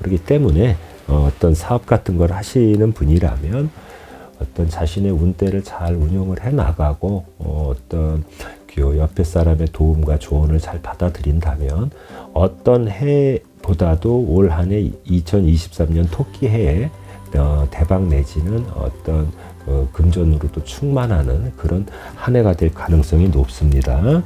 그렇기 때문에 어떤 사업 같은 걸 하시는 분이라면 어떤 자신의 운대를 잘 운용을 해 나가고 어떤 그 옆에 사람의 도움과 조언을 잘 받아들인다면 어떤 해보다도 올 한 해 2023년 토끼 해에 대박 내지는 어떤 금전으로도 충만하는 그런 한 해가 될 가능성이 높습니다.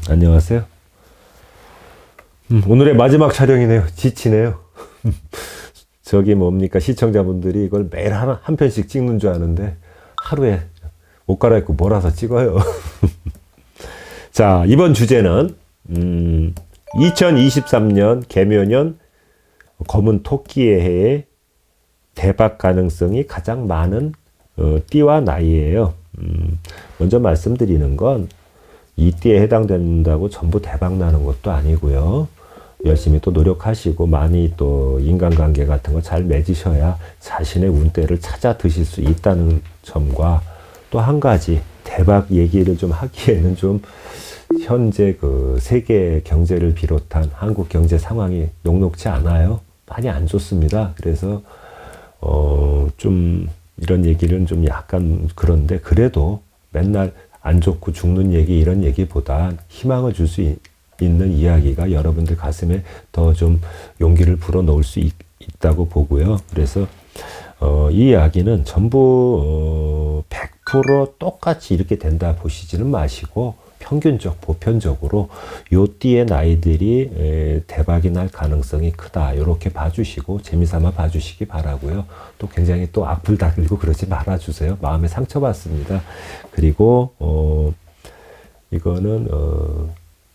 안녕하세요. 오늘의 마지막 촬영이네요. 지치네요. 저기 뭡니까, 시청자분들이 이걸 매일 한 편씩 찍는 줄 아는데 하루에 옷 갈아입고 몰아서 찍어요. 자, 이번 주제는 2023년 개묘년 검은 토끼의 해에 대박 가능성이 가장 많은 띠와 나이예요. 먼저 말씀드리는 건 이 띠에 해당된다고 전부 대박 나는 것도 아니고요. 열심히 또 노력하시고 많이 또 인간관계 같은 거 잘 맺으셔야 자신의 운대를 찾아 드실 수 있다는 점과, 또 한 가지 대박 얘기를 좀 하기에는 좀 현재 그 세계 경제를 비롯한 한국 경제 상황이 녹록지 않아요. 많이 안 좋습니다. 그래서 좀 이런 얘기는 좀 약간 그런데, 그래도 맨날 안 좋고 죽는 얘기 이런 얘기보다 희망을 줄 수 있는 이야기가 여러분들 가슴에 더 좀 용기를 불어넣을 수 있다고 보고요. 그래서 이 이야기는 전부 100% 똑같이 이렇게 된다 보시지는 마시고 평균적, 보편적으로 요 띠의 나이들이 대박이 날 가능성이 크다, 이렇게 봐주시고 재미삼아 봐주시기 바라고요. 또 굉장히 또 악플 달고 그러지 말아주세요. 마음에 상처받습니다. 그리고 이거는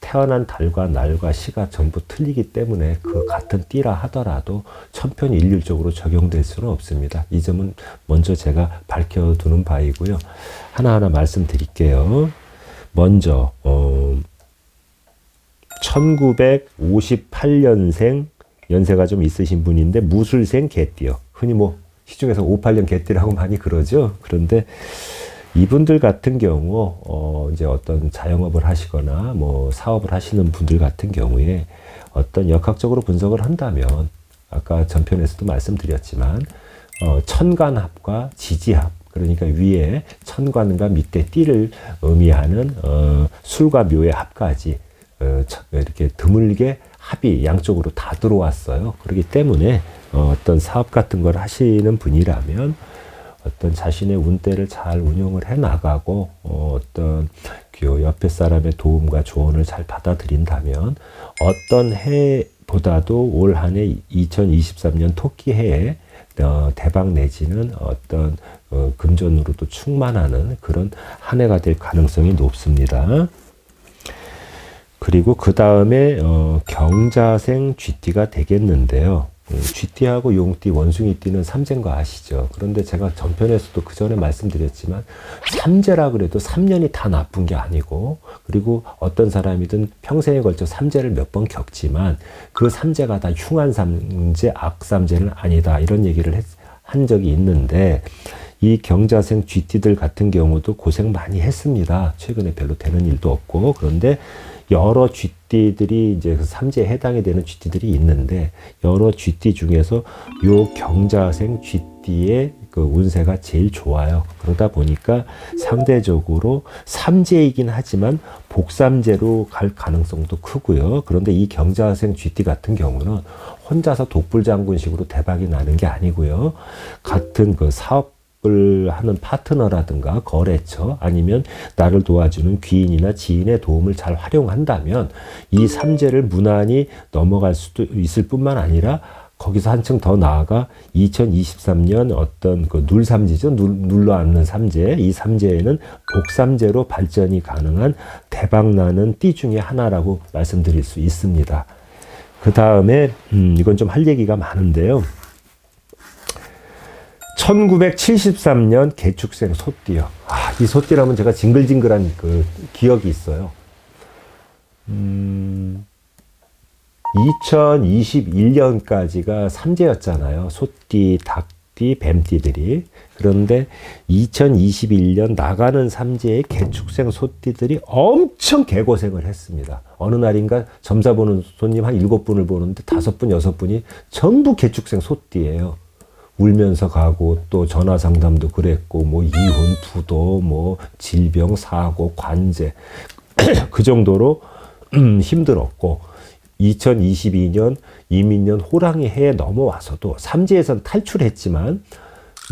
태어난 달과 날과 시가 전부 틀리기 때문에 그 같은 띠라 하더라도 천편일률적으로 적용될 수는 없습니다. 이 점은 먼저 제가 밝혀두는 바이고요. 하나하나 말씀드릴게요. 먼저 1958년생 연세가 좀 있으신 분인데 무술생 개띠요. 흔히 뭐 시중에서 58년 개띠라고 많이 그러죠. 그런데 이분들 같은 경우 이제 어떤 자영업을 하시거나 뭐 사업을 하시는 분들 같은 경우에 어떤 역학적으로 분석을 한다면, 아까 전편에서도 말씀드렸지만 천간합과 지지합, 그러니까 위에 천간과 밑에 띠를 의미하는 술과 묘의 합까지 이렇게 드물게 합이 양쪽으로 다 들어왔어요. 그렇기 때문에 어떤 사업 같은 걸 하시는 분이라면 어떤 자신의 운대를 잘 운용을 해 나가고 어떤 그 옆에 사람의 도움과 조언을 잘 받아들인다면 어떤 해보다도 올 한 해 2023년 토끼 해에 대박 내지는 어떤 금전으로도 충만하는 그런 한 해가 될 가능성이 높습니다. 그리고 그 다음에 경자생 쥐띠가 되겠는데요. 쥐띠하고 용띠, 원숭이띠는 삼재인 거 아시죠? 그런데 제가 전편에서도 그 전에 말씀드렸지만 삼재라 그래도 3년이 다 나쁜 게 아니고, 그리고 어떤 사람이든 평생에 걸쳐 삼재를 몇 번 겪지만 그 삼재가 다 흉한 삼재, 악삼재는 아니다, 이런 얘기를 한 적이 있는데, 이 경자생 쥐띠들 같은 경우도 고생 많이 했습니다. 최근에 별로 되는 일도 없고. 그런데 여러 쥐띠들이 이제 그 삼재에 해당이 되는 쥐띠들이 있는데, 여러 쥐띠 중에서 요 경자생 쥐띠의 그 운세가 제일 좋아요. 그러다 보니까 상대적으로 삼재이긴 하지만 복삼재로 갈 가능성도 크고요. 그런데 이 경자생 쥐띠 같은 경우는 혼자서 독불장군식으로 대박이 나는 게 아니고요. 같은 그 사업 을 하는 파트너라든가 거래처, 아니면 나를 도와주는 귀인이나 지인의 도움을 잘 활용한다면 이 삼재를 무난히 넘어갈 수도 있을 뿐만 아니라 거기서 한층 더 나아가 2023년 어떤 그 눌삼재죠. 눌러앉는 삼재. 이 삼재에는 복삼재로 발전이 가능한 대박나는 띠 중에 하나라고 말씀드릴 수 있습니다. 그 다음에 이건 좀 할 얘기가 많은데요. 1973년 개축생 소띠요. 이 소띠라면 제가 징글징글한 그 기억이 있어요. 2021년까지가 삼재였잖아요. 소띠, 닭띠, 뱀띠들이. 그런데 2021년 나가는 삼재의 개축생 소띠들이 엄청 개고생을 했습니다. 어느 날인가 점사 보는 손님 한 7분을 보는데 5분, 6분이 전부 개축생 소띠예요. 울면서 가고 또 전화 상담도 그랬고 뭐 이혼, 부도, 뭐 질병, 사고, 관제 그 정도로 힘들었고 2022년 이민년 호랑이 해에 넘어와서도 삼재에선 탈출했지만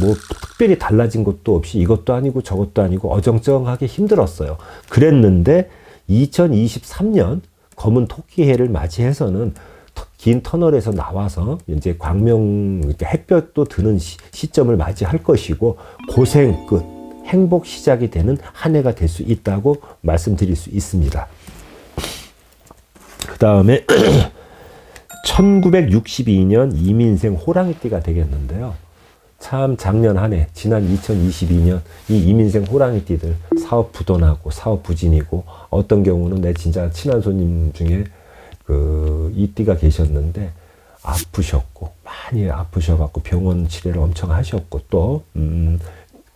뭐 특별히 달라진 것도 없이 이것도 아니고 저것도 아니고 어정쩡하게 힘들었어요. 그랬는데 2023년 검은 토끼해를 맞이해서는 긴 터널에서 나와서 이제 광명 햇볕도 드는 시점을 맞이할 것이고 고생 끝 행복 시작이 되는 한 해가 될 수 있다고 말씀드릴 수 있습니다. 그 다음에 1962년 이민생 호랑이띠가 되겠는데요. 참 작년 한 해, 지난 2022년 이 이민생 호랑이띠들 사업 부도나고 사업 부진이고 어떤 경우는 내 진짜 친한 손님 중에 이 띠가 계셨는데 아프셨고 많이 아프셔갖고 병원 치료를 엄청 하셨고 또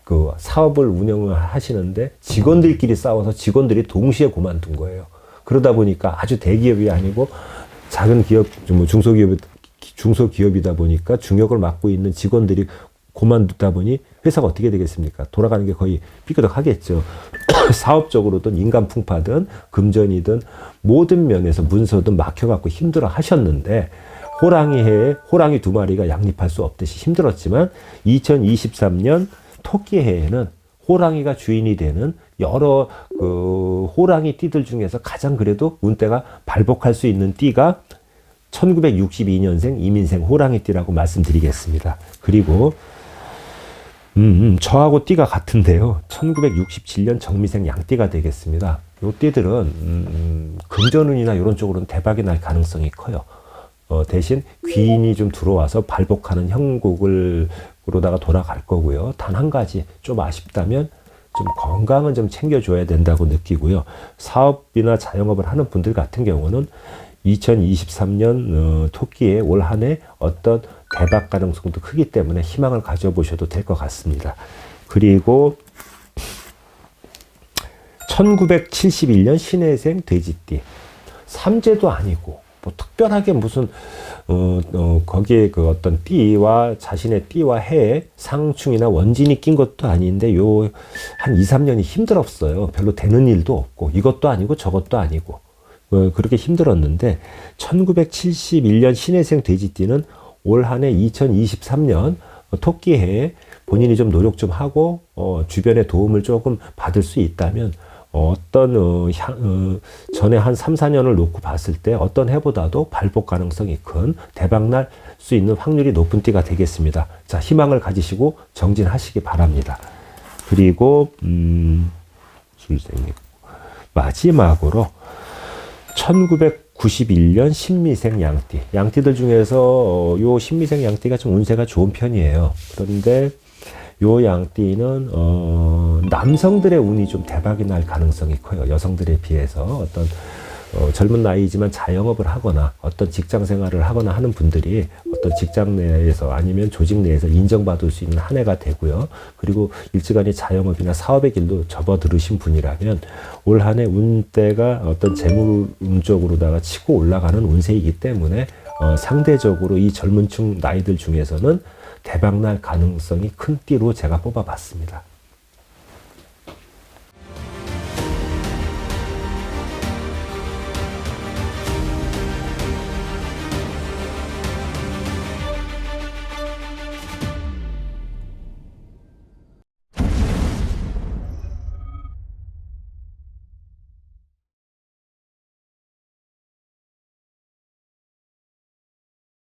그 사업을 운영을 하시는데 직원들끼리 싸워서 직원들이 동시에 그만둔 거예요. 그러다 보니까 아주 대기업이 아니고 작은 기업, 뭐 중소기업이다 보니까 중역을 맡고 있는 직원들이 그만두다 보니 회사가 어떻게 되겠습니까? 돌아가는 게 거의 삐그덕 하겠죠. 사업적으로든 인간 풍파든 금전이든 모든 면에서 문서든 막혀갖고 힘들어 하셨는데 호랑이 해에 호랑이 2마리가 양립할 수 없듯이 힘들었지만 2023년 토끼 해에는 호랑이가 주인이 되는 여러 호랑이 띠들 중에서 가장 그래도 운때가 발복할 수 있는 띠가 1962년생 이민생 호랑이띠라고 말씀드리겠습니다. 그리고 저하고 띠가 같은데요. 1967년 정미생 양띠가 되겠습니다. 요 띠들은 금전운이나 이런 쪽으로는 대박이 날 가능성이 커요. 대신 귀인이 좀 들어와서 발복하는 형국으로다가 돌아갈 거고요. 단 한 가지 좀 아쉽다면 좀 건강은 좀 챙겨줘야 된다고 느끼고요. 사업이나 자영업을 하는 분들 같은 경우는 2023년 토끼의 올 한 해 어떤 대박 가능성도 크기 때문에 희망을 가져보셔도 될 것 같습니다. 그리고 1971년 신해생 돼지띠. 삼재도 아니고 뭐 특별하게 무슨 거기에 그 어떤 띠와 자신의 띠와 해에 상충이나 원진이 낀 것도 아닌데 요 한 2, 3년이 힘들었어요. 별로 되는 일도 없고 이것도 아니고 저것도 아니고 그렇게 힘들었는데 1971년 신해생 돼지띠는 올 한 해 2023년 토끼해에 본인이 좀 노력 좀 하고 주변의 도움을 조금 받을 수 있다면 어떤 전에 한 3, 4년을 놓고 봤을 때 어떤 해보다도 발복 가능성이 큰 대박날 수 있는 확률이 높은 띠가 되겠습니다. 자, 희망을 가지시고 정진하시기 바랍니다. 그리고 마지막으로 1991년 신미생 양띠. 양띠들 중에서 요 신미생 양띠가 좀 운세가 좋은 편이에요. 그런데 요 양띠는 남성들의 운이 좀 대박이 날 가능성이 커요. 여성들에 비해서 어떤 젊은 나이지만 자영업을 하거나 어떤 직장 생활을 하거나 하는 분들이 어떤 직장 내에서 아니면 조직 내에서 인정받을 수 있는 한 해가 되고요. 그리고 일찌감치 자영업이나 사업의 길도 접어들으신 분이라면 올 한 해 운대가 어떤 재물 운 쪽으로다가 치고 올라가는 운세이기 때문에 상대적으로 이 젊은 층 나이들 중에서는 대박날 가능성이 큰 띠로 제가 뽑아봤습니다.